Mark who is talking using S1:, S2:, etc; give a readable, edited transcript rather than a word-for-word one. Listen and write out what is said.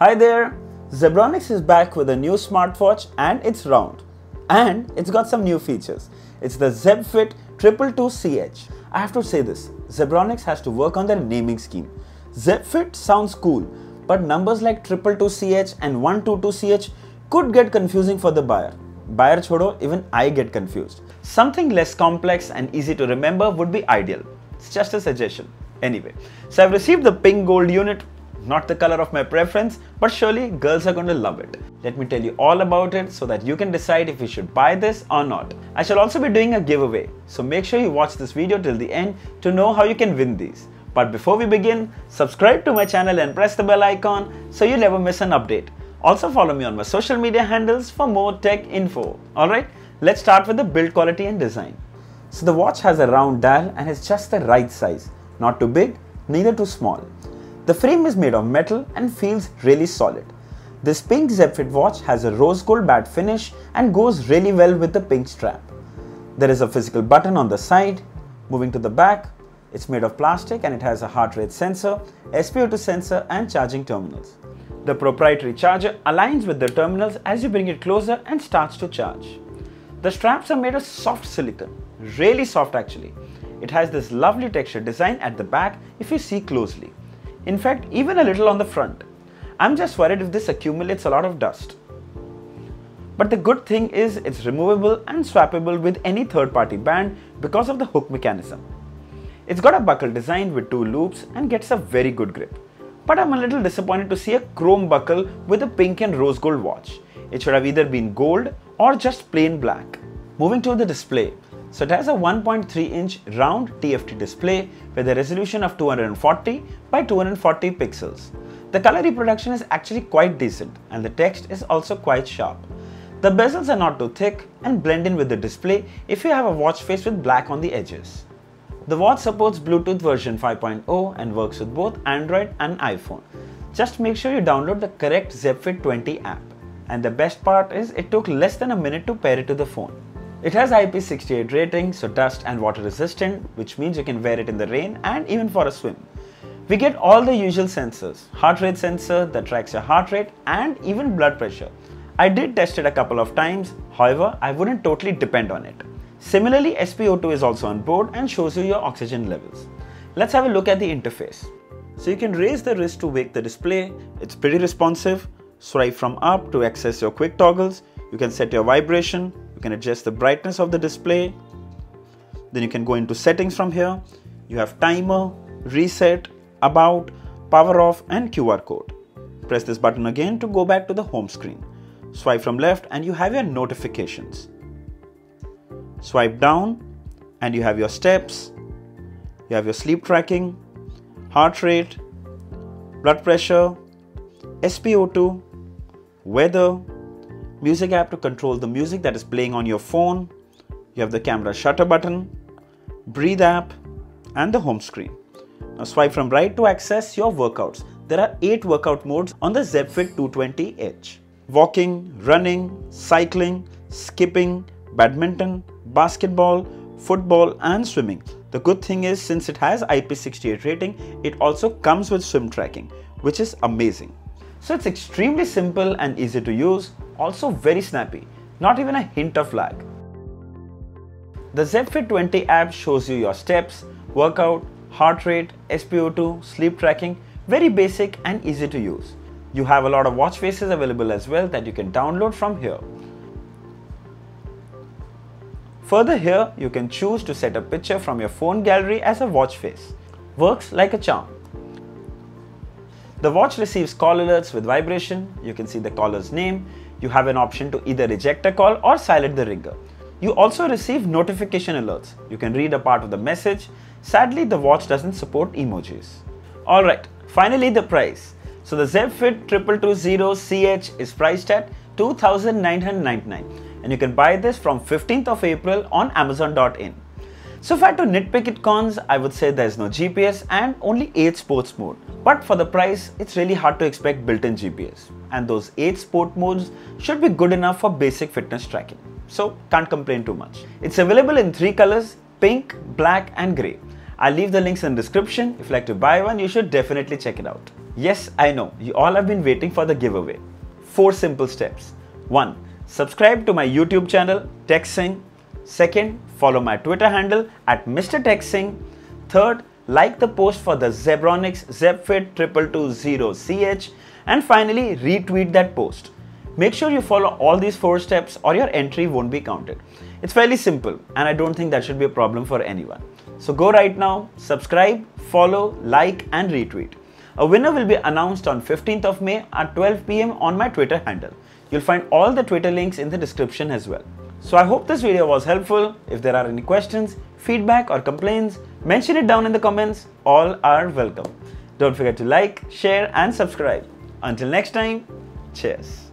S1: Hi there, Zebronics is back with a new smartwatch and it's round. And it's got some new features. It's the ZebFit-2220CH. I have to say this, Zebronics has to work on their naming scheme. ZebFit sounds cool, but numbers like 222CH and 122CH could get confusing for the buyer. Buyer chodo, even I get confused. Something less complex and easy to remember would be ideal. It's just a suggestion. Anyway, so I've received the pink gold unit. Not the color of my preference, but surely girls are going to love it. Let me tell you all about it so that you can decide if you should buy this or not. I shall also be doing a giveaway, so make sure you watch this video till the end to know how you can win these. But before we begin, subscribe to my channel and press the bell icon so you never miss an update. Also follow me on my social media handles for more tech info. Alright, let's start with the build quality and design. So the watch has a round dial and is just the right size. Not too big, neither too small. The frame is made of metal and feels really solid. This pink ZebFit watch has a rose gold matte finish and goes really well with the pink strap. There is a physical button on the side. Moving to the back, it's made of plastic and it has a heart rate sensor, SpO2 sensor and charging terminals. The proprietary charger aligns with the terminals as you bring it closer and starts to charge. The straps are made of soft silicone, really soft actually. It has this lovely texture design at the back if you see closely. In fact, even a little on the front. I'm just worried if this accumulates a lot of dust. But the good thing is it's removable and swappable with any third-party band because of the hook mechanism. It's got a buckle design with 2 loops and gets a very good grip. But I'm a little disappointed to see a chrome buckle with a pink and rose gold watch. It should have either been gold or just plain black. Moving to the display. So it has a 1.3-inch round TFT display with a resolution of 240 by 240 pixels. The color reproduction is actually quite decent and the text is also quite sharp. The bezels are not too thick and blend in with the display if you have a watch face with black on the edges. The watch supports Bluetooth version 5.0 and works with both Android and iPhone. Just make sure you download the correct ZebFit 20 app. And the best part is it took less than a minute to pair it to the phone. It has IP68 rating, so dust and water resistant, which means you can wear it in the rain and even for a swim. We get all the usual sensors, heart rate sensor that tracks your heart rate and even blood pressure. I did test it a couple of times, however, I wouldn't totally depend on it. Similarly, SpO2 is also on board and shows you your oxygen levels. Let's have a look at the interface. So you can raise the wrist to wake the display, it's pretty responsive. Swipe from up to access your quick toggles, you can set your vibration, you can adjust the brightness of the display, then you can go into settings from here. You have timer, reset, about, power off and QR code. Press this button again to go back to the home screen. Swipe from left and you have your notifications. Swipe down and you have your steps, you have your sleep tracking, heart rate, blood pressure, SpO2, weather, music app to control the music that is playing on your phone. You have the camera shutter button, breathe app and the home screen. Now swipe from right to access your workouts. There are 8 workout modes on the ZebFit-2220CH. Walking, running, cycling, skipping, badminton, basketball, football and swimming. The good thing is since it has IP68 rating, it also comes with swim tracking, which is amazing. So it's extremely simple and easy to use, also very snappy, not even a hint of lag. The ZebFit 20 app shows you your steps, workout, heart rate, SpO2, sleep tracking, very basic and easy to use. You have a lot of watch faces available as well that you can download from here. Further here, you can choose to set a picture from your phone gallery as a watch face. Works like a charm. The watch receives call alerts with vibration. You can see the caller's name. You have an option to either reject a call or silent the ringer. You also receive notification alerts. You can read a part of the message. Sadly, the watch doesn't support emojis. Alright, finally the price. So the ZebFit-2220CH is priced at $2,999 and you can buy this from 15th of April on Amazon.in. So if I had to nitpick it cons, I would say there's no GPS and only 8 sports mode. But for the price, it's really hard to expect built-in GPS. And those 8 sport modes should be good enough for basic fitness tracking. So can't complain too much. It's available in 3 colors, pink, black and grey. I'll leave the links in the description. If you like to buy one, you should definitely check it out. Yes, I know, you all have been waiting for the giveaway. 4 simple steps. 1. Subscribe to my YouTube channel, Tech Singh. 2nd, follow my Twitter handle at Mr. Tech Singh. 3rd, like the post for the Zebronics ZebFit2220CH. And finally, retweet that post. Make sure you follow all these 4 steps or your entry won't be counted. It's fairly simple and I don't think that should be a problem for anyone. So go right now, subscribe, follow, like and retweet. A winner will be announced on 15th of May at 12 PM on my Twitter handle. You'll find all the Twitter links in the description as well. So I hope this video was helpful. If there are any questions, feedback or complaints, mention it down in the comments. All are welcome. Don't forget to like, share and subscribe. Until next time, cheers.